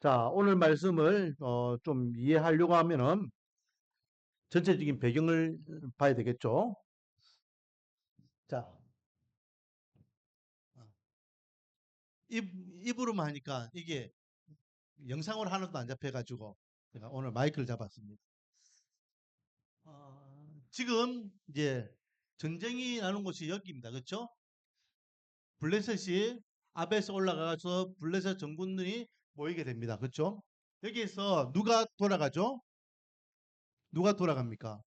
자, 오늘 말씀을 좀 이해하려고 하면은 전체적인 배경을 봐야 되겠죠. 자, 입, 입으로만 하니까 이게 영상으로 하나도 안 잡혀가지고 제가 오늘 마이크를 잡았습니다. 지금 이제 전쟁이 나는 곳이 여기입니다. 그렇죠? 블레셋이 아베에서 올라가서 블레셋 전군들이 모이게 됩니다. 그렇죠? 여기에서 누가 돌아가죠? 누가 돌아갑니까?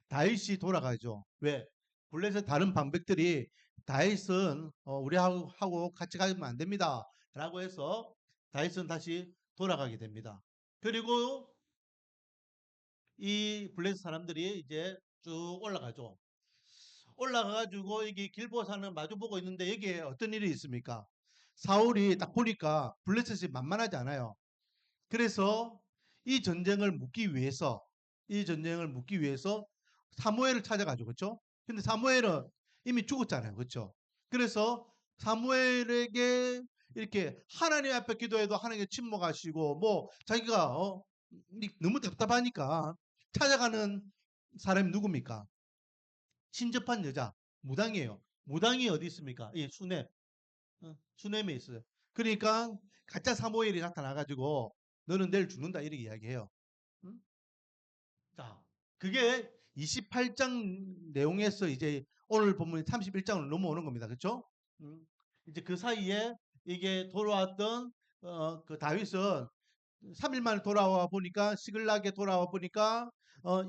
다윗이 돌아가죠. 왜? 블레셋 다른 방백들이 다윗은 우리하고 같이 가면 안 됩니다. 라고 해서 다윗은 다시 돌아가게 됩니다. 그리고 이 블레셋 사람들이 이제 쭉 올라가죠. 올라가가지고 이게 길보산을 마주보고 있는데 여기에 어떤 일이 있습니까? 사울이 딱 보니까 블레셋이 만만하지 않아요. 그래서 이 전쟁을 묻기 위해서 사무엘을 찾아가죠. 그렇죠? 근데 사무엘은 이미 죽었잖아요. 그렇죠? 그래서 사무엘에게 이렇게 하나님 앞에 기도해도 하나님께 침묵하시고 뭐 자기가 너무 답답하니까 찾아가는 사람이 누굽니까? 신접한 여자 무당이에요. 무당이 어디 있습니까? 이 수넴. 수넴에 있어요. 그러니까 가짜 사무엘이 나타나가지고 너는 내일 죽는다 이렇게 이야기해요. 응? 자, 그게 28장 내용에서 이제 오늘 본문 31장으로 넘어오는 겁니다. 그렇죠? 이제 그 사이에 이게 돌아왔던 그 다윗은 3일 만에 돌아와 보니까 시글락에 돌아와 보니까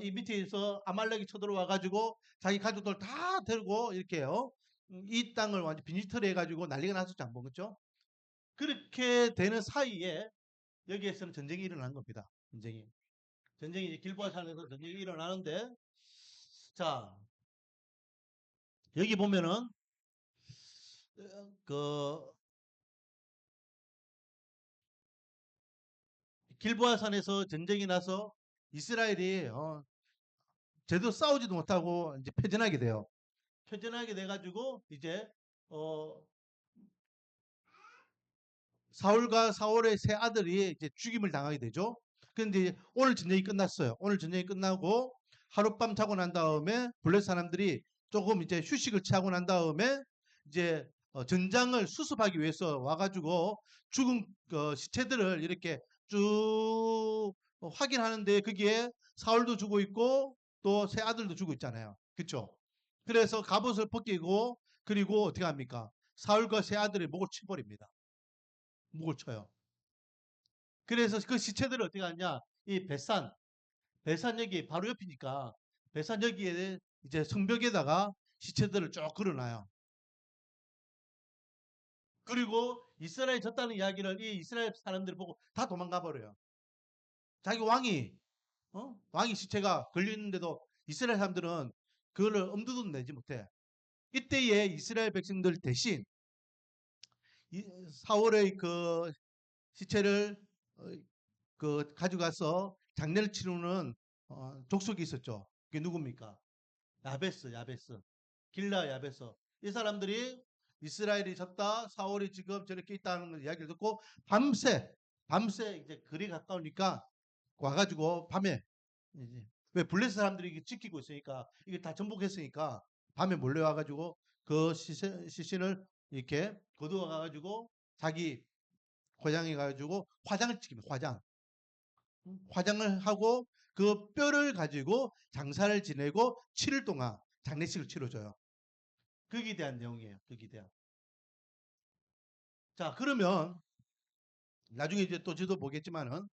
이 밑에서 아말렉이 쳐들어와 가지고 자기 가족들 다 데리고 이렇게요. 이 땅을 완전 빈지털이 해가지고 난리가 났었죠. 안 보겠죠? 그렇게 되는 사이에 여기에서는 전쟁이 일어난 겁니다. 전쟁이 이제 길보아 산에서 전쟁이 일어나는데 자 여기 보면은 그 길보아 산에서 전쟁이 나서 이스라엘이 제대로 싸우지도 못하고 이제 패전하게 돼요. 패전하게 돼가지고 이제 어, 사울과 사울의 세 아들이 이제 죽임을 당하게 되죠. 그런데 오늘 전쟁이 끝났어요. 오늘 전쟁이 끝나고 하룻밤 자고 난 다음에 블레셋 사람들이 조금 이제 휴식을 취하고 난 다음에 이제 전장을 수습하기 위해서 와가지고 죽은 시체들을 이렇게 쭉 확인하는데 거기에 사울도 죽어 있고 또 세 아들도 죽어 있잖아요. 그렇죠? 그래서 갑옷을 벗기고 그리고 어떻게 합니까? 사울과 세 아들의 목을 쳐버립니다. 목을 쳐요. 그래서 그 시체들을 어떻게 하냐? 이 배산역이 바로 옆이니까 배산역에 이제 성벽에다가 시체들을 쭉 걸어놔요. 그리고 이스라엘 졌다는 이야기를 이 이스라엘 사람들이 보고 다 도망가 버려요. 자기 왕이 시체가 걸리는데도 이스라엘 사람들은 그거를 엄두도 내지 못해. 이때에 이스라엘 백성들 대신 사월의 그 시체를 그 가져가서 장례를 치르는 족속이 있었죠. 그게 누굽니까? 야베스, 길라 야베스. 이 사람들이 이스라엘이 졌다, 사울이 지금 저렇게 있다는 이야기를 듣고 밤새 이제 거리 가까우니까 와가지고 밤에 이제 왜 블레셋 사람들이 이게 지키고 있으니까 이게 다 정복했으니까 밤에 몰려와가지고 그 시신을 이렇게 거두어가가지고 자기 고향에 가지고 화장을 시킵니다. 화장을 하고 그 뼈를 가지고 장사를 지내고 7일 동안 장례식을 치러줘요. 거기에 대한 내용이에요. 거기에 대한. 자, 그러면 나중에 이제 또 저도 보겠지만은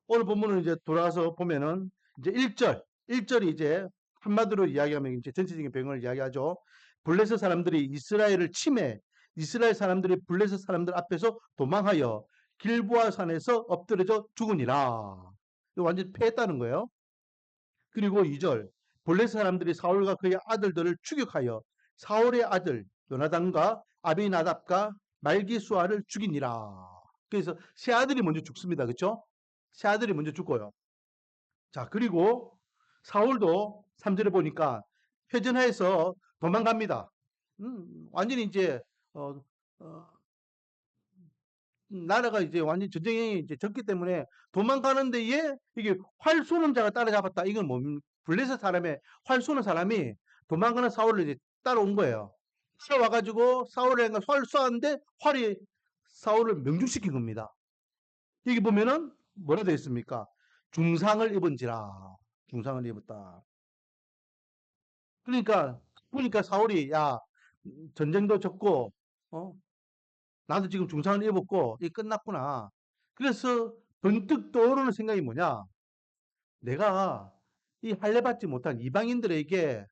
오늘 본문을 이제 돌아와서 보면은 이제 1절이 이제 한마디로 이야기하면 이제 전체적인 배경을 이야기하죠. 블레셋 사람들이 이스라엘 사람들이 블레셋 사람들 앞에서 도망하여 길보아 산에서 엎드려져 죽으니라. 완전 패했다는 거예요. 그리고 2절 블레셋 사람들이 사울과 그의 아들들을 추격하여 사울의 아들 요나단과 아비나답과 말기수아를 죽이니라. 그래서 세 아들이 먼저 죽습니다. 그렇죠? 세 아들이 먼저 죽고요. 자, 그리고 사울도 3절에 보니까 회전해서 도망갑니다. 완전히 이제 어, 어, 나라가 이제 완전 전쟁이 이제 졌기 때문에 도망가는 데에 이게 활 쏘는 자가 따라잡았다. 이건 블레셋 사람의 활 쏘는 사람이 도망가는 사울을 이제 따라온 거예요. 따라와가지고 사울을 활 쏘았는데 활이 사울을 명중시킨 겁니다. 여기 보면은 뭐라 되어 있습니까? 중상을 입은지라. 중상을 입었다. 그러니까 사울이 야 전쟁도 졌고 어 나도 지금 중상을 입었고 이 끝났구나. 그래서 번뜩 떠오르는 생각이 뭐냐? 내가 이 할례받지 못한 이방인들에게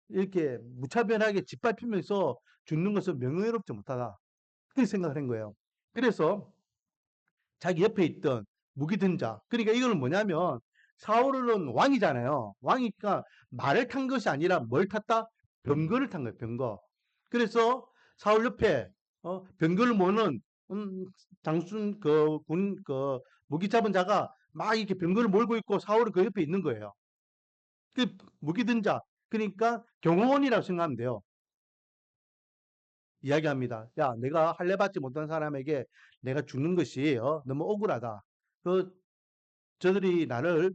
이렇게 무차별하게 짓밟히면서 죽는 것은 명예롭지 못하다. 그렇게 생각을 한 거예요. 그래서 자기 옆에 있던 무기 든 자. 그러니까 이거는 뭐냐면 사울은 왕이잖아요. 왕이니까 말을 탄 것이 아니라 뭘 탔다? 병거를 탄 거예요. 병거. 그래서 사울 옆에 병거를 모는 장순 군 무기 잡은 자가 막 이렇게 병거를 몰고 있고 사울은 그 옆에 있는 거예요. 그 무기 든 자. 그러니까 경호원이라고 생각하면 돼요. 이야기합니다. 야, 내가 할례받지 못한 사람에게 내가 죽는 것이 너무 억울하다. 그 저들이 나를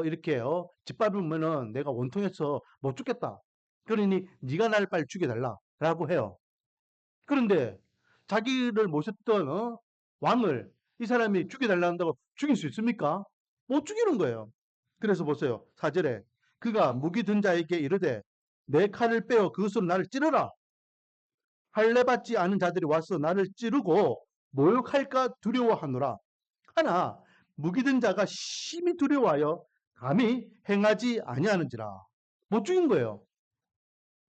이렇게 짓밟으면은 내가 원통해서 못 죽겠다. 그러니 네가 나를 빨리 죽여달라라고 해요. 그런데 자기를 모셨던 왕을 이 사람이 죽여달라 한다고 죽일 수 있습니까? 못 죽이는 거예요. 그래서 보세요. 4절에 그가 무기 든 자에게 이르되 내 칼을 빼어 그것으로 나를 찌르라. 할례받지 않은 자들이 와서 나를 찌르고 모욕할까 두려워하노라. 하나 무기 든 자가 심히 두려워하여 감히 행하지 아니하는지라. 못 죽인 거예요.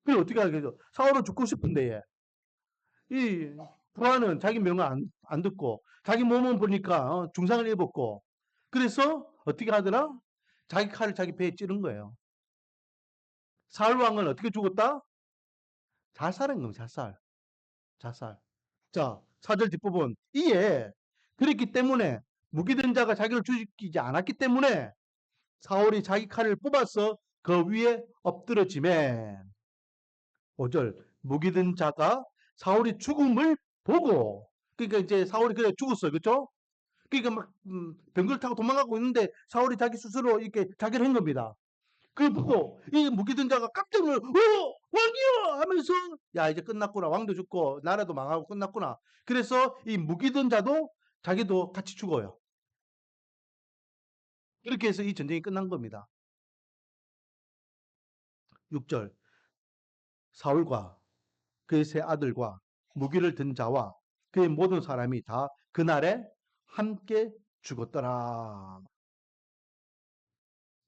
그래 어떻게 하겠어? 사울은 죽고 싶은데 이 부하는 자기 명을 안 듣고 자기 몸은 보니까 중상을 입었고 그래서 어떻게 하더라? 자기 칼을 자기 배에 찌른 거예요. 사울 왕은 어떻게 죽었다? 자살한 겁니다. 자살. 자살. 자, 4절 뒷부분. 이에 그랬기 때문에 무기든 자가 자기를 죽이지 않았기 때문에 사울이 자기 칼을 뽑아서 그 위에 엎드러지매 5절 무기든 자가 사울이 죽음을 보고 그러니까 이제 사울이 그래 죽었어요. 그렇죠? 그러니까 막 병거를 타고 도망가고 있는데 사울이 자기 스스로 이렇게 자결한 겁니다. 그걸 보고 이 무기든 자가 깜짝 놀라 왕이여 하면서 야 이제 끝났구나. 왕도 죽고 나라도 망하고 끝났구나. 그래서 이 무기든 자도 자기도 같이 죽어요. 이렇게 해서 이 전쟁이 끝난 겁니다. 6절 사울과 그의 세 아들과 무기를 든 자와 그의 모든 사람이 다 그날에 함께 죽었더라.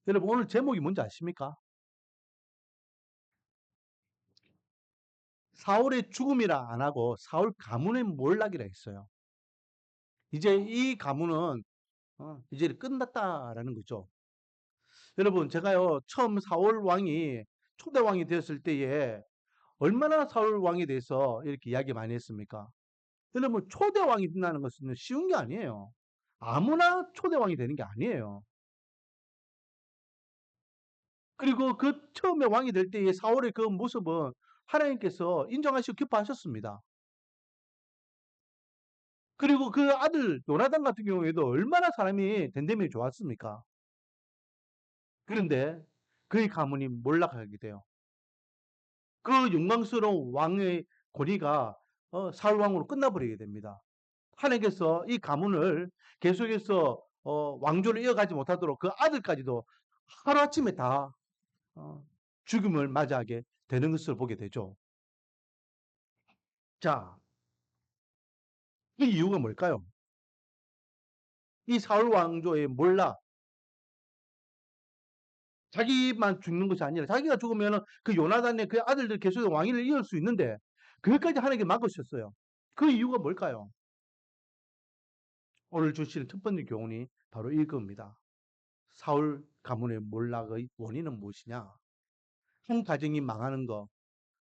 여러분 오늘 제목이 뭔지 아십니까? 사울의 죽음이라 안 하고 사울 가문의 몰락이라 했어요. 이제 이 가문은 이제 끝났다라는 거죠. 여러분 제가요 처음 사울 왕이 초대 왕이 되었을 때에 얼마나 사울 왕에 대해서 이렇게 이야기 많이 했습니까? 여러분 초대 왕이 된다는 것은 쉬운 게 아니에요. 아무나 초대 왕이 되는 게 아니에요. 그리고 그 처음에 왕이 될 때의 사울의 그 모습은 하나님께서 인정하시고 기뻐하셨습니다. 그리고 그 아들 요나단 같은 경우에도 얼마나 사람이 덴데믹이 좋았습니까? 그런데 그의 가문이 몰락하게 돼요. 그 영광스러운 왕의 권위가 사울 왕으로 끝나버리게 됩니다. 하나님께서 이 가문을 계속해서 왕조를 이어가지 못하도록 그 아들까지도 하루아침에 다 어, 죽음을 맞이하게 되는 것을 보게 되죠. 자, 이 이유가 뭘까요? 이 사울 왕조의 몰락, 자기만 죽는 것이 아니라 자기가 죽으면 그 요나단의 그 아들들 계속 왕위를 이을 수 있는데 그것까지 하나님께 막으셨어요. 그 이유가 뭘까요? 오늘 주시는 첫 번째 교훈이 바로 이겁니다. 사울 가문의 몰락의 원인은 무엇이냐? 한 가정이 망하는 거,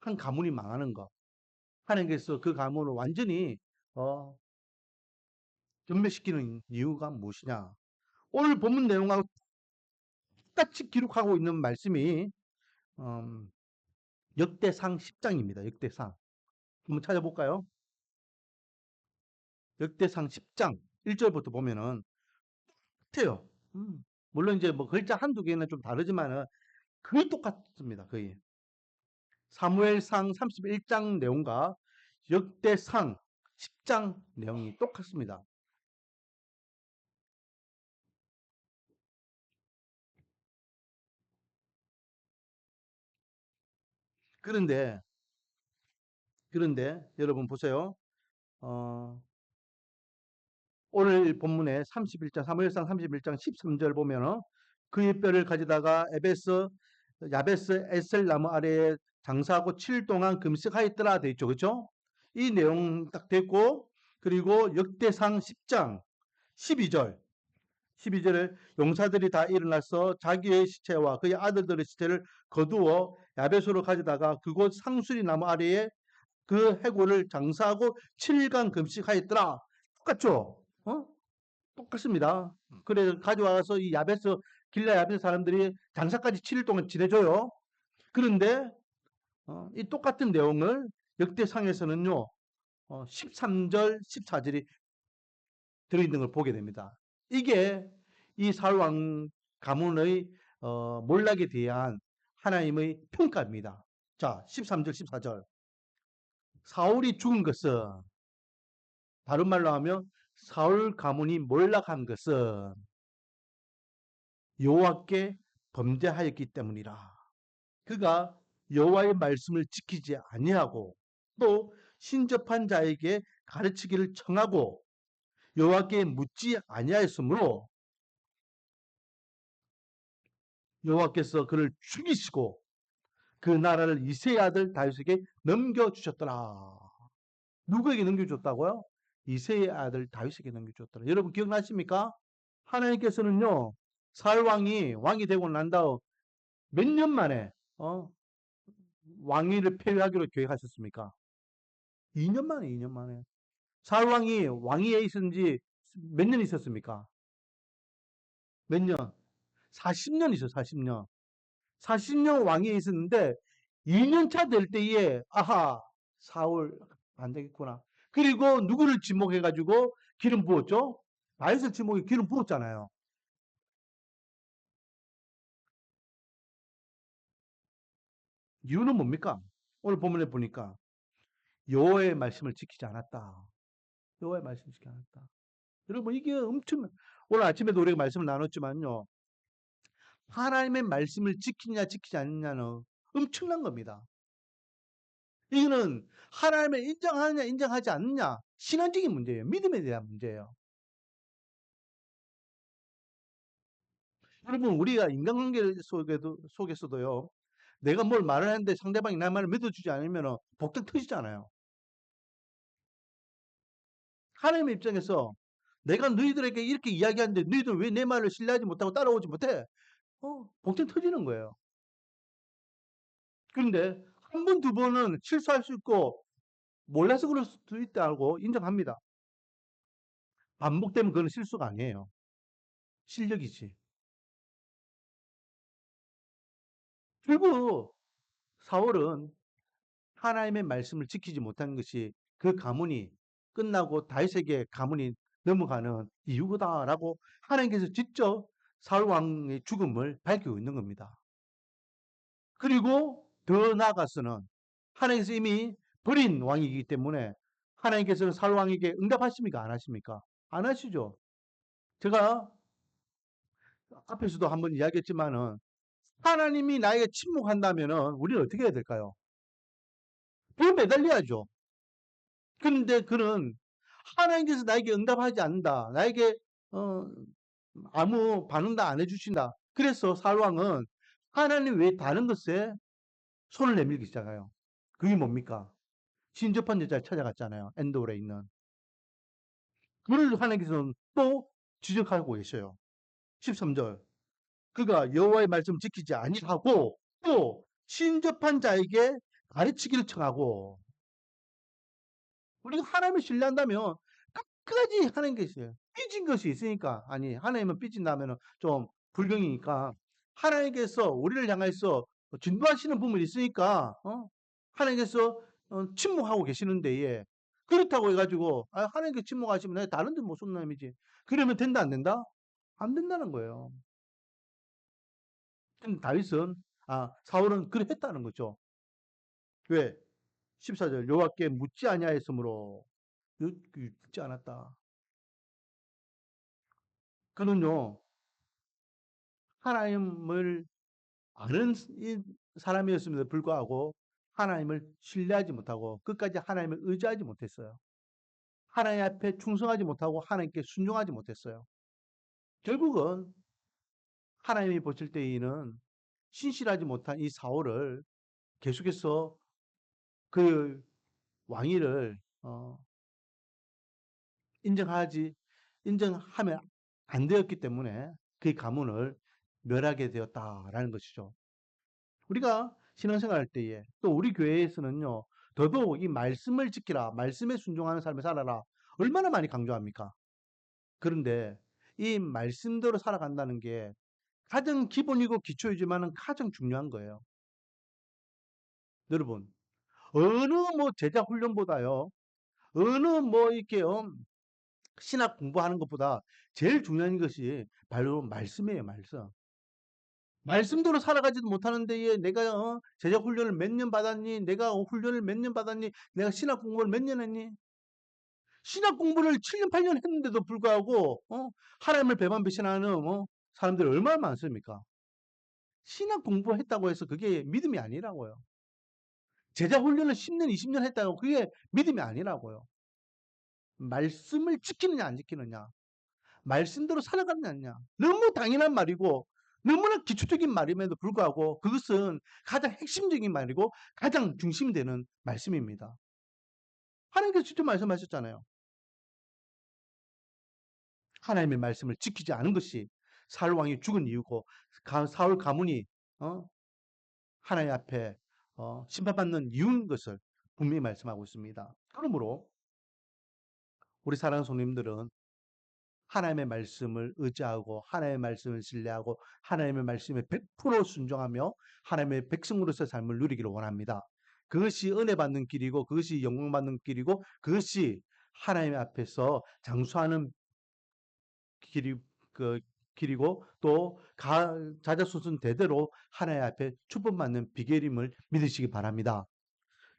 한 가문이 망하는 거. 하나님께서 그 가문을 완전히 어, 전멸시키는 이유가 무엇이냐? 오늘 본문 내용하고 똑같이 기록하고 있는 말씀이 음, 역대상 10장입니다. 역대상. 한번 찾아볼까요? 역대상 10장 1절부터 보면은 같아요. 물론 이제 뭐 글자 한두 개는 좀 다르지만은 거의 똑같습니다. 거의. 사무엘상 31장 내용과 역대상 10장 내용이 똑같습니다. 그런데 여러분 보세요. 오늘 본문에 31장 사무엘상 31장 13절 보면은 그의 뼈를 가져다가 야베스 에셀 나무 아래에 장사하고 7일 동안 금식하였더라 돼 있죠. 그렇죠? 이 내용 딱 됐고 그리고 역대상 10장 12절 12절에 용사들이 다 일어나서 자기의 시체와 그의 아들들의 시체를 거두어 야베스로 가져다가 그곳 상수리 나무 아래에 그 해골을 장사하고 7일간 금식하였더라. 똑같죠? 똑같습니다. 그래 가져와서 이 야베스 길라 야베스 사람들이 장사까지 7일 동안 지내줘요. 그런데 이 똑같은 내용을 역대상에서는요 13절 14절이 들어있는 걸 보게 됩니다. 이게 이 사울왕 가문의 몰락에 대한 하나님의 평가입니다. 자 13절 14절 사울이 죽은 것은 다른 말로 하면 사울 가문이 몰락한 것은 여호와께 범죄하였기 때문이라. 그가 여호와의 말씀을 지키지 아니하고 또 신접한 자에게 가르치기를 청하고 여호와께 묻지 아니하였으므로 여호와께서 그를 죽이시고 그 나라를 이새의 아들 다윗에게 넘겨주셨더라. 누구에게 넘겨줬다고요? 이새의 아들 다윗에게 넘겨줬더라. 여러분 기억나십니까? 하나님께서는요 사울 왕이 되고 난 다음 몇 년 만에 왕위를 폐위하기로 계획하셨습니까? 2년 만에 2년 만에. 사울 왕위에 있은 지 몇 년 있었습니까? 몇 년? 40년 있어 40년. 40년 왕위에 있었는데 2년 차 될 때에 아하 사울 안 되겠구나. 그리고 누구를 지목해가지고 기름 부었죠? 다윗을 지목해 기름 부었잖아요. 이유는 뭡니까? 오늘 본문에 보니까 여호와의 말씀을 지키지 않았다. 여호와의 말씀을 지키지 않았다. 여러분 이게 엄청 오늘 아침에도 우리가 말씀을 나눴지만요. 하나님의 말씀을 지키냐 지키지 않느냐는 엄청난 겁니다. 이거는 하나님을 인정하느냐 인정하지 않느냐 신앙적인 문제예요. 믿음에 대한 문제예요. 여러분 우리가 인간관계 속에서도요. 내가 뭘 말을 하는데 상대방이 내 말을 믿어주지 않으면 복덕 터지잖아요. 하나님의 입장에서 내가 너희들에게 이렇게 이야기하는데 너희들 왜 내 말을 신뢰하지 못하고 따라오지 못해? 복덕 터지는 거예요. 그런데 한 번, 두 번은 실수할 수 있고 몰라서 그럴 수도 있다고 인정합니다. 반복되면 그건 실수가 아니에요. 실력이지. 결국 사울은 하나님의 말씀을 지키지 못한 것이 그 가문이 끝나고 다윗에게 가문이 넘어가는 이유다라고 하나님께서 직접 사울 왕의 죽음을 밝히고 있는 겁니다. 그리고 더 나아가서는 하나님께서 이미 버린 왕이기 때문에 하나님께서는 사울 왕에게 응답하십니까? 안 하십니까? 안 하시죠. 제가 앞에서도 한번 이야기했지만은 하나님이 나에게 침묵한다면은 우리는 어떻게 해야 될까요? 그 매달려야죠. 그런데 그는 하나님께서 나에게 응답하지 않는다. 나에게 어, 아무 반응도 안 해주신다. 그래서 사울왕은 하나님 외에 다른 것에 손을 내밀기 시작해요. 그게 뭡니까? 신접한 여자를 찾아갔잖아요. 엔도르에 있는. 그를 하나님께서는 또 지적하고 계셔요. 13절. 그가 여호와의 말씀을 지키지 아니하고 또 신접한 자에게 가르치기를 청하고 우리가 하나님을 신뢰한다면 끝까지 하나님께서 삐진 것이 있으니까 아니 하나님은 삐진다면 좀 불경이니까 하나님께서 우리를 향해서 진도하시는 부분이 있으니까 하나님께서 침묵하고 계시는 데에 그렇다고 해가지고 하나님께 침묵하시면 내가 다른 데 못 쏜 놈이지. 그러면 된다 안 된다? 안 된다는 거예요. 근데 다윗은 사울은 그래 했다는 거죠. 왜? 14절 여호와께 묻지 아니하였으므로 묻지 않았다. 그는요 하나님을 아는 사람이었음에도 불구하고 하나님을 신뢰하지 못하고 끝까지 하나님을 의지하지 못했어요. 하나님 앞에 충성하지 못하고 하나님께 순종하지 못했어요. 결국은 하나님이 보실 때에는 신실하지 못한 이 사울을 계속해서 그 왕위를 인정하면 안 되었기 때문에 그 가문을 멸하게 되었다라는 것이죠. 우리가 신앙생활할 때에 또 우리 교회에서는요 더더욱 이 말씀을 지키라, 말씀에 순종하는 삶을 살아라 얼마나 많이 강조합니까? 그런데 이 말씀대로 살아간다는 게 가장 기본이고 기초이지만 가장 중요한 거예요. 여러분, 어느 제자 훈련보다요, 어느 이렇게 신학 공부하는 것보다 제일 중요한 것이 바로 말씀이에요, 말씀. 말씀대로 살아가지도 못하는데 내가 제자 훈련을 몇 년 받았니? 내가 훈련을 몇 년 받았니? 내가 신학 공부를 몇 년 했니? 신학 공부를 7년, 8년 했는데도 불구하고 하나님을 배반 배신하는 사람들이 얼마나 많습니까? 신학 공부했다고 해서 그게 믿음이 아니라고요. 제자 훈련을 10년, 20년 했다고 그게 믿음이 아니라고요. 말씀을 지키느냐 안 지키느냐. 말씀대로 살아가느냐. 너무 당연한 말이고 너무나 기초적인 말임에도 불구하고 그것은 가장 핵심적인 말이고 가장 중심이 되는 말씀입니다. 하나님께서 직접 말씀하셨잖아요. 하나님의 말씀을 지키지 않은 것이 사울 왕이 죽은 이유고 사울 가문이 하나님 앞에 심판받는 이유인 것을 분명히 말씀하고 있습니다. 그러므로 우리 사랑하는 성도님들은 하나님의 말씀을 의지하고 하나님의 말씀을 신뢰하고 하나님의 말씀에 100% 순종하며 하나님의 백성으로서의 삶을 누리기를 원합니다. 그것이 은혜 받는 길이고 그것이 영광 받는 길이고 그것이 하나님 앞에서 장수하는 길이 길이고 또 자자손손 대대로 하나님 앞에 축복받는 비결임을 믿으시기 바랍니다.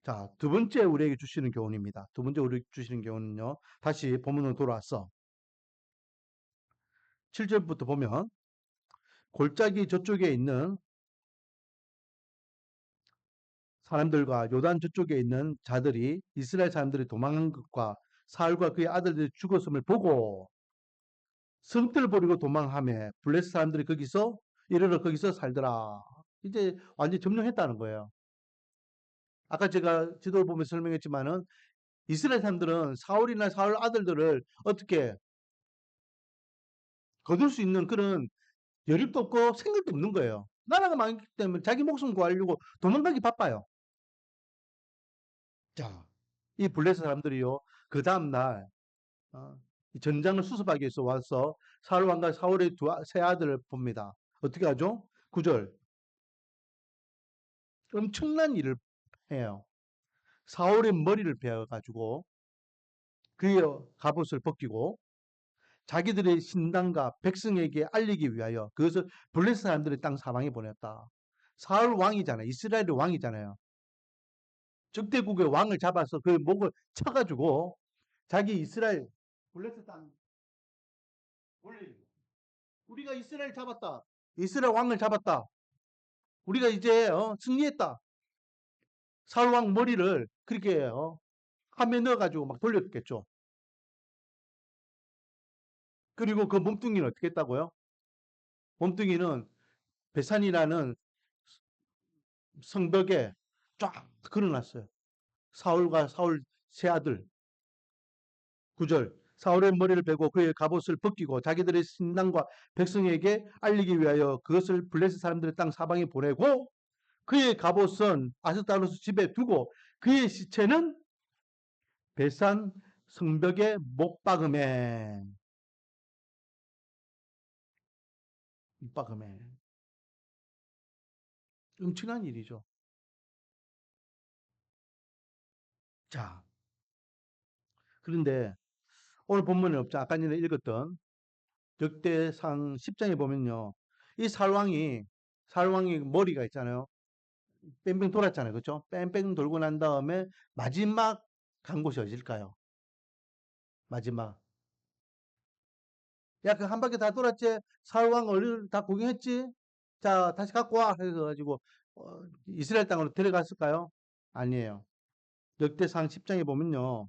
자, 두 번째 우리에게 주시는 교훈입니다. 두 번째 우리에게 주시는 교훈은요. 다시 본문으로 돌아와서 7절부터 보면 골짜기 저쪽에 있는 사람들과 요단 저쪽에 있는 자들이 이스라엘 사람들이 도망한 것과 사울과 그의 아들들이 죽었음을 보고 성뜰을 버리고 도망하며 블레스 사람들이 거기서 이르러 거기서 살더라. 이제 완전히 점령했다는 거예요. 아까 제가 지도를 보면서 설명했지만은 이스라엘 사람들은 사울이나 사울 아들들을 어떻게 거둘 수 있는 그런 여력도 없고 생각도 없는 거예요. 나라가 망했기 때문에 자기 목숨 구하려고 도망가기 바빠요. 자, 이 블레셋 사람들이요. 그 다음날 전장을 수습하기 위해서 와서 사울 왕과 사울의 세 아들을 봅니다. 어떻게 하죠? 9절. 엄청난 일을 해요. 사울의 머리를 베어가지고 그의 갑옷을 벗기고 자기들의 신당과 백성에게 알리기 위하여 그것을 블레셋 사람들의 땅 사방에 보냈다. 사울 왕이잖아요. 이스라엘의 왕이잖아요. 적대국의 왕을 잡아서 그 목을 쳐가지고 자기 이스라엘 블레셋 땅 우리가 이스라엘 잡았다. 이스라엘 왕을 잡았다. 우리가 이제 승리했다. 사울 왕 머리를 그렇게 함에 넣어가지고 막 돌렸겠죠. 그리고 그 몸뚱이는 어떻게 했다고요? 몸뚱이는 베산이라는 성벽에 쫙 걸어놨어요. 사울과 사울 세 아들 9절 사울의 머리를 베고 그의 갑옷을 벗기고 자기들의 신당과 백성에게 알리기 위하여 그것을 블레셋 사람들의 땅 사방에 보내고 그의 갑옷은 아스타로스 집에 두고 그의 시체는 베산 성벽에 못 박음에 엄청난 일이죠. 자, 그런데 오늘 본문에 없죠. 아까 전에 읽었던 역대상 10장에 보면요. 이 살왕이 머리가 있잖아요. 뺑뺑 돌았잖아요. 그렇죠? 뺑뺑 돌고 난 다음에 마지막 간 곳이 어딜까요? 마지막. 야, 그 한 바퀴 다 돌았지? 살왕 어디를 다 구경했지? 자, 다시 갖고 와. 해가지고, 이스라엘 땅으로 데려갔을까요? 아니에요. 역대상 10장에 보면요.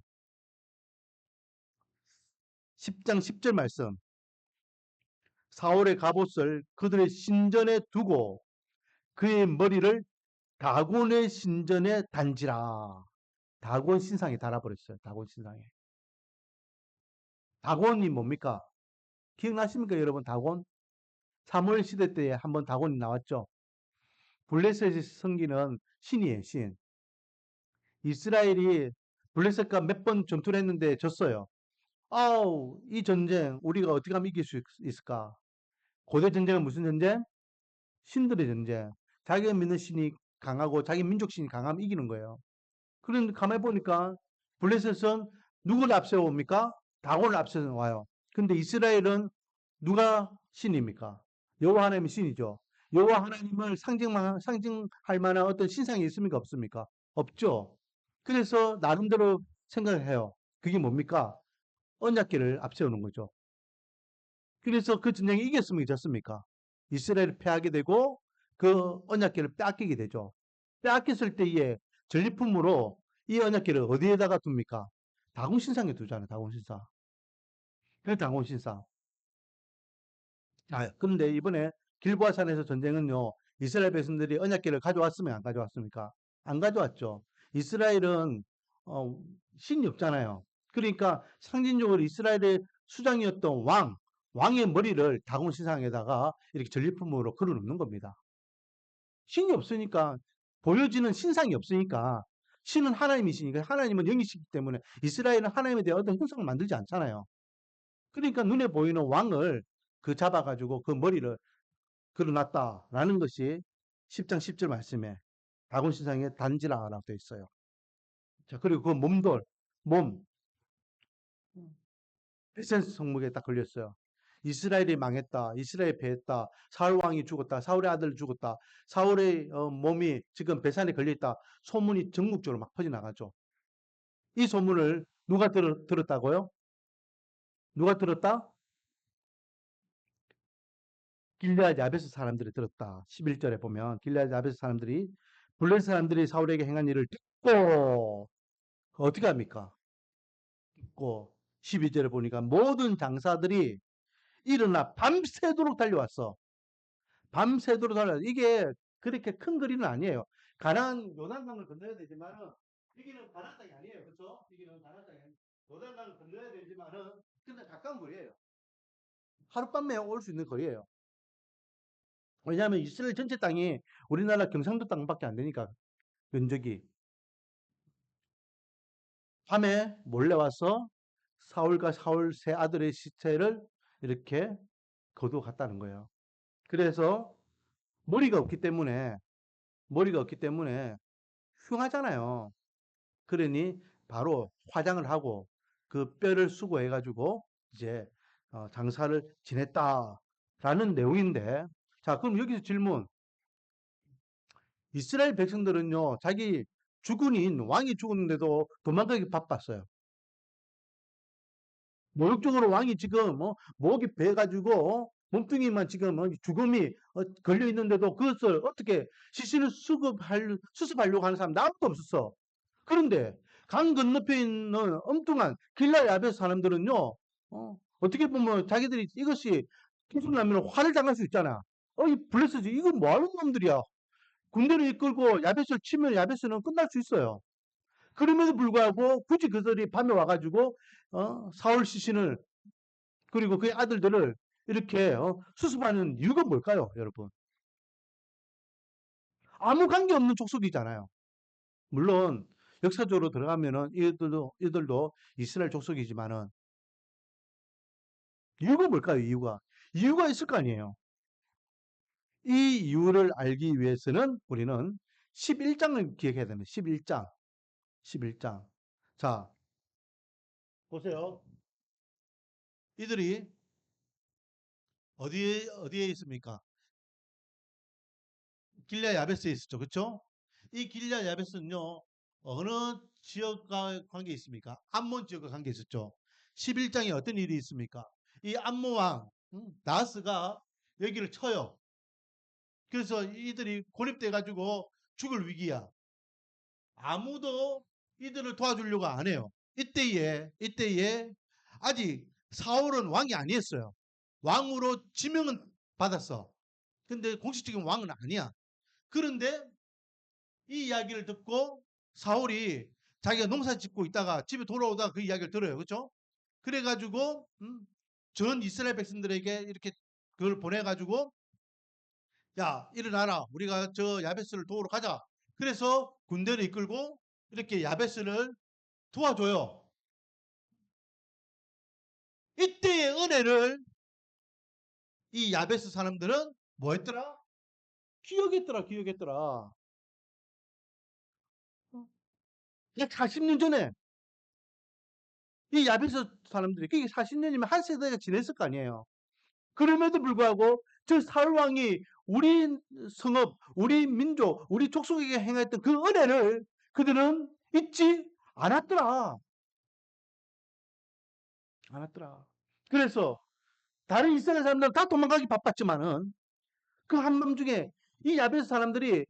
10장 10절 말씀. 사울의 갑옷을 그들의 신전에 두고 그의 머리를 다곤의 신전에 단지라. 다곤 신상에 달아버렸어요. 다곤 신상에. 다곤이 뭡니까? 기억나십니까, 여러분? 다곤? 사무엘 시대 때에 한번 다곤이 나왔죠. 블레셋이 섬기는 신이에요, 신. 이스라엘이 블레셋과 몇 번 전투를 했는데 졌어요. 아우, 이 전쟁 우리가 어떻게 하면 이길 수 있을까? 고대 전쟁은 무슨 전쟁? 신들의 전쟁. 자기가 믿는 신이 강하고 자기 민족 신이 강하면 이기는 거예요. 그런데 가만히 보니까 블레셋은 누구를 앞세워옵니까? 다곤을 앞세워와요. 근데 이스라엘은 누가 신입니까? 여호와 하나님이 신이죠. 여호와 하나님을 상징할 만한 어떤 신상이 있습니까? 없습니까? 없죠. 그래서 나름대로 생각을 해요. 그게 뭡니까? 언약궤를 앞세우는 거죠. 그래서 그 전쟁에 이겼습니까? 졌습니까? 이스라엘을 패하게 되고 그 언약궤를 빼앗기게 되죠. 빼앗겼을 때에 전리품으로 이 언약궤를 어디에다가 둡니까? 다곤 신상에 두잖아요. 다곤 신상. 그 다곤 신상. 아, 그런데 이번에 길보아산에서 전쟁은요. 이스라엘 백성들이 언약궤를 가져왔으면 안 가져왔습니까? 안 가져왔죠. 이스라엘은 어, 신이 없잖아요. 그러니까 상징적으로 이스라엘의 수장이었던 왕의 머리를 다곤 신상에다가 이렇게 전리품으로 걸어놓는 겁니다. 신이 없으니까 보여지는 신상이 없으니까 신은 하나님이시니까 하나님은 영이시기 때문에 이스라엘은 하나님에 대한 어떤 형상을 만들지 않잖아요. 그러니까 눈에 보이는 왕을 그 잡아가지고 그 머리를 걸어놨다라는 것이 10장 10절 말씀에 다곤 신상에 단지라라고 되어 있어요. 자, 그리고 그 몸, 에센스 성목에 딱 걸렸어요. 이스라엘이 망했다. 이스라엘 패했다. 사울 왕이 죽었다. 사울의 아들 죽었다. 사울의 몸이 지금 배산에 걸려있다. 소문이 전국적으로 막 퍼져나가죠. 이 소문을 누가 들었다고요? 누가 들었다? 길르앗 야베스 사람들이 들었다. 11절에 보면 길르앗 야베스 사람들이 블레셋 사람들이 사울에게 행한 일을 듣고 어떻게 합니까? 듣고 12절에 보니까 모든 장사들이 일어나 밤새도록 달려왔어. 밤새도록 달려왔어. 이게 그렇게 큰 거리는 아니에요. 가나안 요단강을 건너야 되지만은 여기는 가나안 땅이 아니에요. 그렇죠? 여기는 가나안 땅이 아니에요. 요단강을 건너야 되지만은 근데 가까운 거리예요. 하룻밤에 올 수 있는 거리예요. 왜냐하면 이스라엘 전체 땅이 우리나라 경상도 땅밖에 안 되니까 면적이 밤에 몰래 와서 사울과 사울 세 아들의 시체를 이렇게 거두어 갔다는 거예요. 그래서 머리가 없기 때문에 흉하잖아요. 그러니 바로 화장을 하고 그 뼈를 수거해 가지고 이제 장사를 지냈다라는 내용인데 자 그럼 여기서 질문 이스라엘 백성들은요 자기 주군인 왕이 죽었는데도 도망가기 바빴어요. 모욕적으로 왕이 지금 목이 베가지고 몸뚱이만 지금 죽음이 걸려 있는데도 그것을 어떻게 시신을 수습하려고 하는 사람 아무도 없었어. 그런데 강 건너편에 있는 엉뚱한 길라 야베스 사람들은요, 어떻게 보면 자기들이 이것이 기술나면 화를 당할 수 있잖아. 이 블레셋이 이건 뭐 하는 놈들이야. 군대를 이끌고 야베스를 치면 야베스는 끝날 수 있어요. 그럼에도 불구하고 굳이 그들이 밤에 와가지고 사울 시신을 그리고 그의 아들들을 이렇게 수습하는 이유가 뭘까요, 여러분? 아무 관계 없는 족속이잖아요. 물론 역사적으로 들어가면은 이들도 이스라엘 족속이지만은 이유가 뭘까요? 이유가 있을 거 아니에요. 이 이유를 알기 위해서는 우리는 11장을 기억해야 됩니다. 11장. 자, 보세요. 이들이 어디에 있습니까? 길랴 야베스에 있었죠. 그렇죠? 이 길랴 야베스는요. 어느 지역과 관계 있습니까? 암몬 지역과 관계 있었죠. 11장에 어떤 일이 있습니까? 이 암몬 왕 나하스가 여기를 쳐요. 그래서 이들이 고립돼 가지고 죽을 위기야. 아무도 이들을 도와주려고 안 해요. 이때에 아직 사울은 왕이 아니었어요. 왕으로 지명은 받았어. 근데 공식적인 왕은 아니야. 그런데 이 이야기를 듣고 사울이 자기가 농사 짓고 있다가 집에 돌아오다가 그 이야기를 들어요. 그렇죠? 그래가지고 전 이스라엘 백성들에게 이렇게 그걸 보내가지고 야 일어나라 우리가 저 야베스를 도우러 가자. 그래서 군대를 이끌고 이렇게 야베스를 도와줘요. 이때의 은혜를 이 야베스 사람들은 뭐 했더라? 기억했더라. 약 40년 전에 이 야베스 사람들이 그게 40년이면 한 세대가 지냈을 거 아니에요. 그럼에도 불구하고 저 사울왕이 우리 성읍, 우리 민족, 우리 족속에게 행했던 그 은혜를 그들은 잊지 않았더라. 그래서 다른 이스라엘 사람들은 다 도망가기 바빴지만은 그 한밤중에 이 야베스 사람들이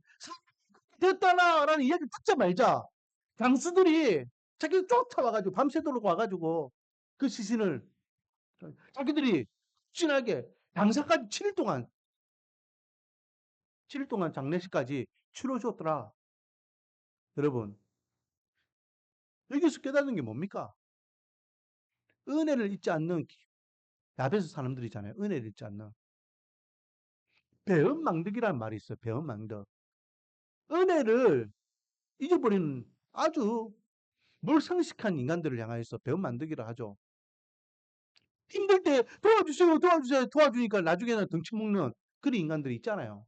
됐다나라는 이야기를 듣자마자 장수들이 자기들 쫓아와가지고 밤새도록 와가지고 그 시신을 자기들이 진하게 장사까지 7일 동안 장례식까지 치러줬더라. 여러분 여기서 깨닫는 게 뭡니까? 은혜를 잊지 않는 야베스 사람들이잖아요. 은혜를 잊지 않는 배은망덕이라는 말이 있어요. 배은망덕. 은혜를 잊어버리는 아주 물성식한 인간들을 향하여서 배은망덕이라 하죠. 힘들 때 도와주니까 나중에는 덩치 먹는 그런 인간들이 있잖아요.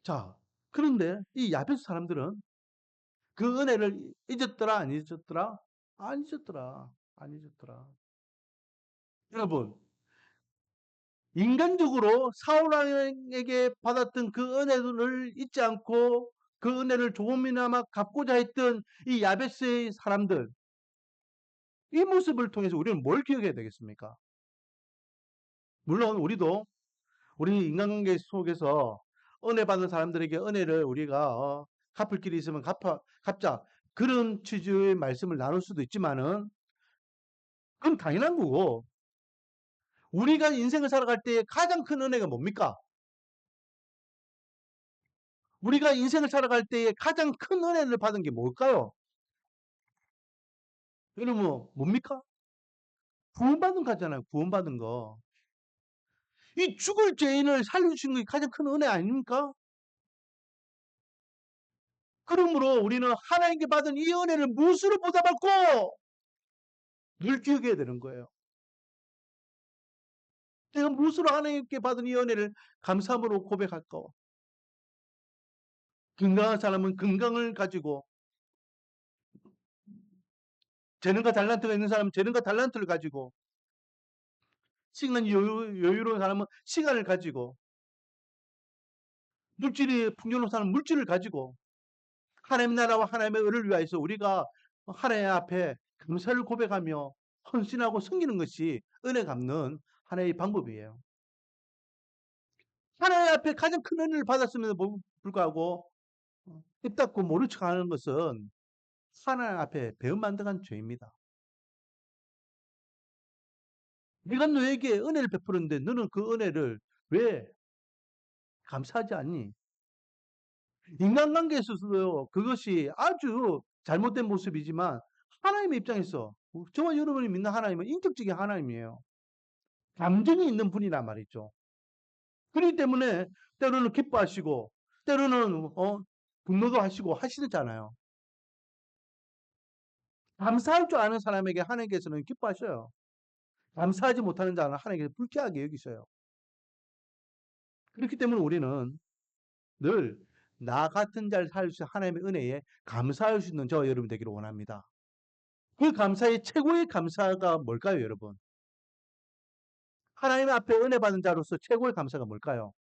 자, 그런데 이 야베스 사람들은 그 은혜를 잊었더라, 안 잊었더라? 안 잊었더라. 여러분, 인간적으로 사울 왕에게 받았던 그 은혜를 잊지 않고 그 은혜를 조금이나마 갚고자 했던 이 야베스의 사람들, 이 모습을 통해서 우리는 뭘 기억해야 되겠습니까? 물론 우리 인간관계 속에서 은혜 받는 사람들에게 은혜를 우리가 갚을 길이 있으면 갚자. 그런 취지의 말씀을 나눌 수도 있지만은 그건 당연한 거고 우리가 인생을 살아갈 때 가장 큰 은혜가 뭡니까? 우리가 인생을 살아갈 때에 가장 큰 은혜를 받은 게 뭘까요? 여러분 뭡니까? 구원받은 거잖아요. 구원받은 거. 이 죽을 죄인을 살려주신 게 가장 큰 은혜 아닙니까? 그러므로 우리는 하나님께 받은 이 은혜를 무엇으로 보답받고 늘 기억해야 되는 거예요. 내가 무엇으로 하나님께 받은 이 은혜를 감사함으로 고백할까? 건강한 사람은 건강을 가지고 재능과 달란트가 있는 사람은 재능과 달란트를 가지고 시간 여유로운 사람은 시간을 가지고 물질이 풍요로운 사람은 물질을 가지고 하나님 나라와 하나님의 의를 위하여서 우리가 하나님 앞에 감사를 고백하며 헌신하고 섬기는 것이 은혜 갚는 하나의 방법이에요. 하나님 앞에 가장 큰 은혜를 받았음에도 불구하고 입 닫고 모른 척하는 것은 하나님 앞에 배은만덕한 죄입니다. 내가 너에게 은혜를 베풀었는데 너는 그 은혜를 왜 감사하지 않니? 인간관계에 있어서도 그것이 아주 잘못된 모습이지만 하나님의 입장에서 저와 여러분이 믿는 하나님은 인격적인 하나님이에요. 감정이 있는 분이란 말이죠. 그렇기 때문에 때로는 기뻐하시고 때로는 분노도 하시고 하시잖아요. 감사할 줄 아는 사람에게 하나님께서는 기뻐하셔요. 감사하지 못하는 자는 하나님께서 불쾌하게 여기셔요. 그렇기 때문에 우리는 늘 나 같은 자를 살릴 수 있는 하나님의 은혜에 감사할 수 있는 저와 여러분 되기를 원합니다. 그 감사의 최고의 감사가 뭘까요, 여러분? 하나님 앞에 은혜 받은 자로서 최고의 감사가 뭘까요?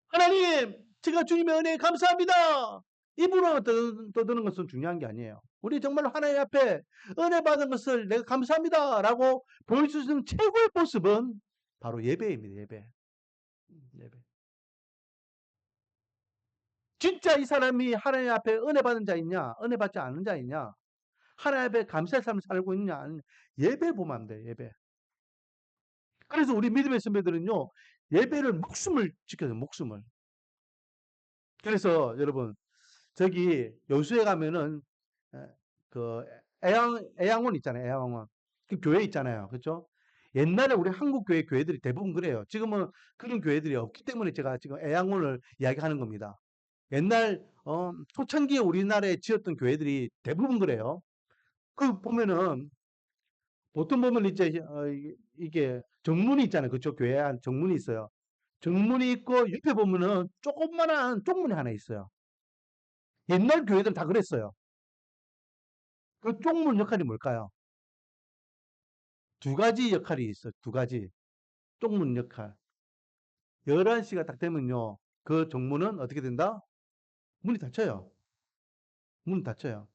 하나님, 제가 주님의 은혜에 감사합니다. 입으로 떠드는 것은 중요한 게 아니에요. 우리 정말로 하나님 앞에 은혜 받은 것을 내가 감사합니다라고 보일 수 있는 최고의 모습은 바로 예배입니다. 예배. 예배. 진짜 이 사람이 하나님 앞에 은혜 받은 자이냐, 은혜 받지 않은 자이냐, 하나님 앞에 감사의 삶을 살고 있냐, 아니냐, 예배 보면 안 돼요. 예배. 그래서 우리 믿음의 선배들은요, 예배를 목숨을 지켜요. 목숨을. 그래서 여러분, 저기 여수에 가면은 그 애양원 있잖아요. 애양원. 그 교회 있잖아요. 그렇죠? 옛날에 우리 한국 교회들이 대부분 그래요. 지금은 그런 교회들이 없기 때문에 제가 지금 애양원을 이야기하는 겁니다. 옛날 초창기에 우리나라에 지었던 교회들이 대부분 그래요. 그 보면은 보통 보면 이제 이게 정문이 있잖아요. 그쪽 교회 안 정문이 있어요. 정문이 있고 옆에 보면은 조그만한 쪽문이 하나 있어요. 옛날 교회들은 다 그랬어요. 그 쪽문 역할이 뭘까요? 두 가지 역할이 있어요. 두 가지. 쪽문 역할. 11시가 딱 되면요. 그 정문은 어떻게 된다? 문이 닫혀요. 문이 닫혀요.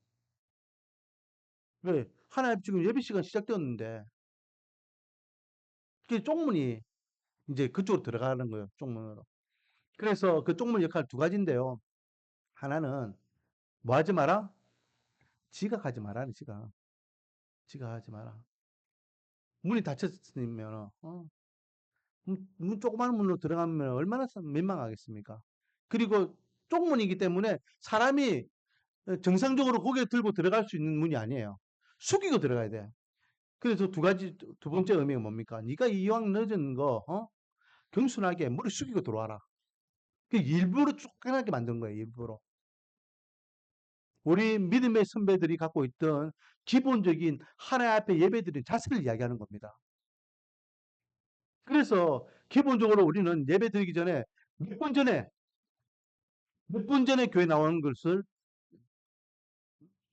왜? 하나님 지금 예배 시간 시작되었는데 그 쪽문이 이제 그쪽으로 들어가는 거예요. 쪽문으로. 그래서 그 쪽문 역할 두 가지인데요. 하나는 뭐 하지 마라? 지각하지 마라. 지각하지 마라. 문이 닫혔으면 조그마한 문으로 들어가면 얼마나 민망하겠습니까? 그리고 쪽문이기 때문에 사람이 정상적으로 고개 들고 들어갈 수 있는 문이 아니에요. 숙이고 들어가야 돼. 그래서 두 번째 의미가 뭡니까? 네가 이왕 늦은 거, 겸손하게 머리 숙이고 들어와라. 그 일부러 쫓겨나게 만든 거예요, 일부러. 우리 믿음의 선배들이 갖고 있던 기본적인 하나님 앞에 예배드린 자세를 이야기하는 겁니다. 그래서 기본적으로 우리는 예배 드리기 전에 몇 분 전에, 몇 분 전에 교회 나오는 것을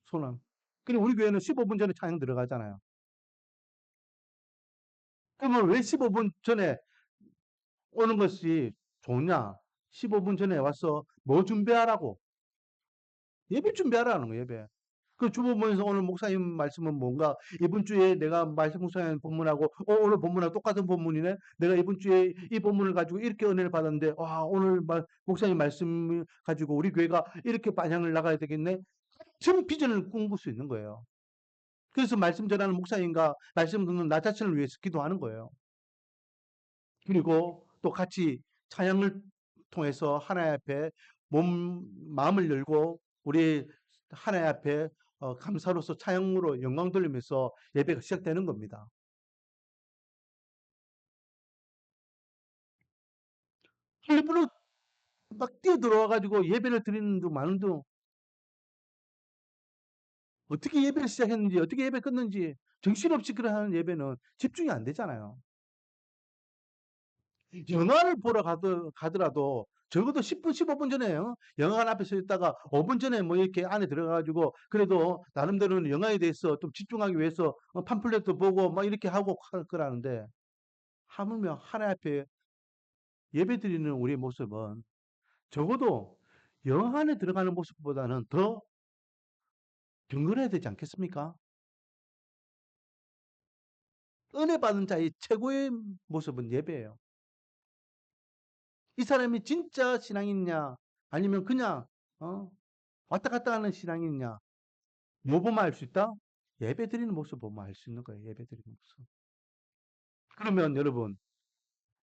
소남. 그리고 우리 교회는 15분 전에 찬양 들어가잖아요. 그러면 왜 15분 전에 오는 것이 좋냐? 15분 전에 와서 뭐 준비하라고? 예배 준비하라는 거예요, 예배. 그 주보면서 오늘 목사님 말씀은 뭔가 이번 주에 내가 말씀 묵상하는 본문하고 오늘 본문하고 똑같은 본문이네. 내가 이번 주에 이 본문을 가지고 이렇게 은혜를 받았는데 와 오늘 목사님 말씀 가지고 우리 교회가 이렇게 반향을 나가야 되겠네. 전 비전을 꿈꿀 수 있는 거예요. 그래서 말씀 전하는 목사님과 말씀 듣는 나 자신을 위해서 기도하는 거예요. 그리고 또 같이 찬양을 통해서 하나님 앞에 마음을 열고 우리 하나님 앞에 감사로서 찬양으로 영광 돌리면서 예배가 시작되는 겁니다. 일부러 막 뛰어들어와가지고 예배를 드리는 분 많은데 어떻게 예배를 시작했는지 어떻게 예배 끝는지 정신없이 그러는 예배는 집중이 안 되잖아요. 영화를 보러 가더라도 적어도 10분, 15분 전에 영화관 앞에 서 있다가 5분 전에 뭐 이렇게 안에 들어가가지고 그래도 나름대로는 영화에 대해서 좀 집중하기 위해서 팜플렛도 보고 막 이렇게 하고 할 거라는데 하물며 하나님 앞에 예배 드리는 우리의 모습은 적어도 영화 안에 들어가는 모습보다는 더 경건해야 되지 않겠습니까? 은혜 받은 자의 최고의 모습은 예배예요. 이 사람이 진짜 신앙이냐 아니면 그냥 왔다 갔다 하는 신앙이냐 뭐 보면 알 수 있다? 예배 드리는 모습 보면 알 수 있는 거예요. 예배 드리는 모습. 그러면 여러분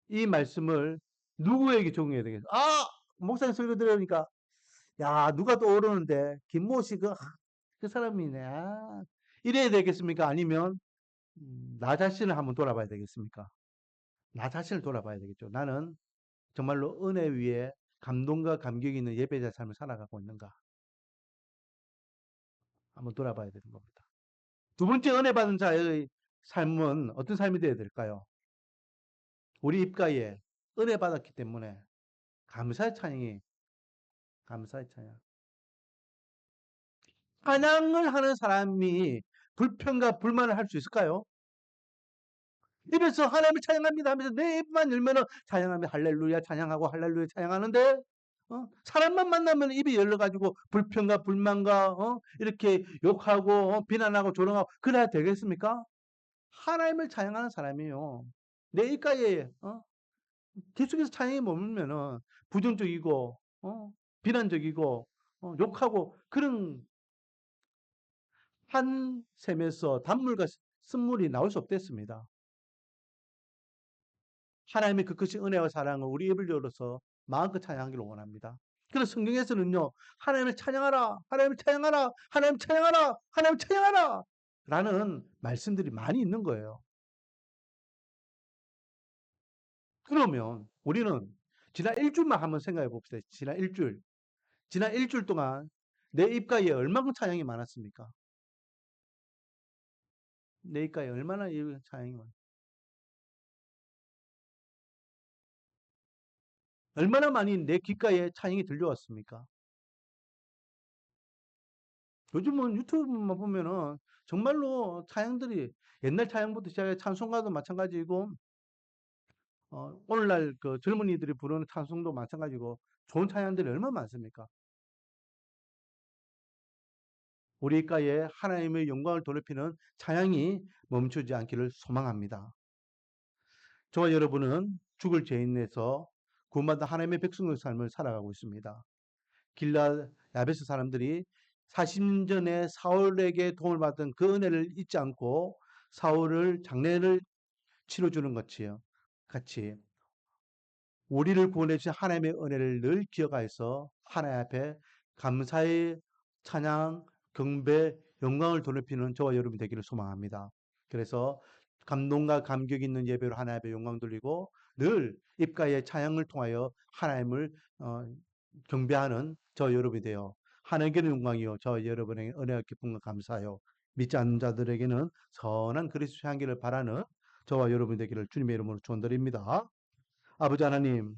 이 말씀을 누구에게 적용해야 되겠어요? 목사님 설교 들으니까 야 누가 또 오르는데 김모 씨 그 사람이네. 이래야 되겠습니까? 아니면 나 자신을 한번 돌아봐야 되겠습니까? 나 자신을 돌아봐야 되겠죠. 나는 정말로 은혜 위에 감동과 감격이 있는 예배자 삶을 살아가고 있는가? 한번 돌아봐야 되는 겁니다. 두 번째 은혜 받은 자의 삶은 어떤 삶이 되어야 될까요? 우리 입가에 은혜 받았기 때문에 감사의 찬양이 감사의 찬양. 찬양을 하는 사람이 불평과 불만을 할 수 있을까요? 입에서 하나님을 찬양합니다 하면서 내 입만 열면은 찬양하면 할렐루야 찬양하고 할렐루야 찬양하는데 사람만 만나면 입이 열려가지고 불평과 불만과 이렇게 욕하고 비난하고 조롱하고 그래야 되겠습니까? 하나님을 찬양하는 사람이요. 내 입가에 계속해서 찬양이 머물면은 부정적이고 비난적이고 욕하고 그런 한 샘에서 단물과 쓴물이 나올 수 없겠습니다. 하나님의 그 크신 은혜와 사랑을 우리 입을 열어서 마음껏 찬양하기를 원합니다. 그래서 성경에서는요, 하나님을 찬양하라, 하나님을 찬양하라, 하나님 찬양하라, 하나님 찬양하라! 라는 말씀들이 많이 있는 거예요. 그러면 우리는 지난 일주일만 한번 생각해 봅시다. 지난 일주일. 지난 일주일 동안 내 입가에 얼마큼 찬양이 많았습니까? 내 입가에 얼마나 찬양이 많았습니까? 얼마나 많이 내 귓가에 찬양이 들려왔습니까? 요즘은 유튜브만 보면은 정말로 찬양들이 옛날 찬양부터 시작해 찬송가도 마찬가지고 오늘날 그 젊은이들이 부르는 찬송도 마찬가지고 좋은 찬양들이 얼마나 많습니까? 우리 입가에 하나님의 영광을 더럽히는 찬양이 멈추지 않기를 소망합니다. 저와 여러분은 죽을 죄인에서 구원받은 하나님의 백성의 삶을 살아가고 있습니다. 길라 야베스 사람들이 40년 전에 사울에게 도움을 받은 그 은혜를 잊지 않고 사울을 장례를 치러주는 같이 우리를 구원해 주신 하나님의 은혜를 늘 기억하여서 하나님 앞에 감사의 찬양, 경배, 영광을 돌리는 저와 여러분이 되기를 소망합니다. 그래서 감동과 감격 있는 예배로 하나님 앞에 영광 돌리고 늘 입가의 찬양을 통하여 하나님을 경배하는 저 여러분이 되어 하나님께는 영광이요 저 여러분에게 은혜와 기쁨과 감사요 믿지 않는 자들에게는 선한 그리스도 향기를 바라는 저와 여러분 되기를 주님의 이름으로 축원드립니다. 아버지 하나님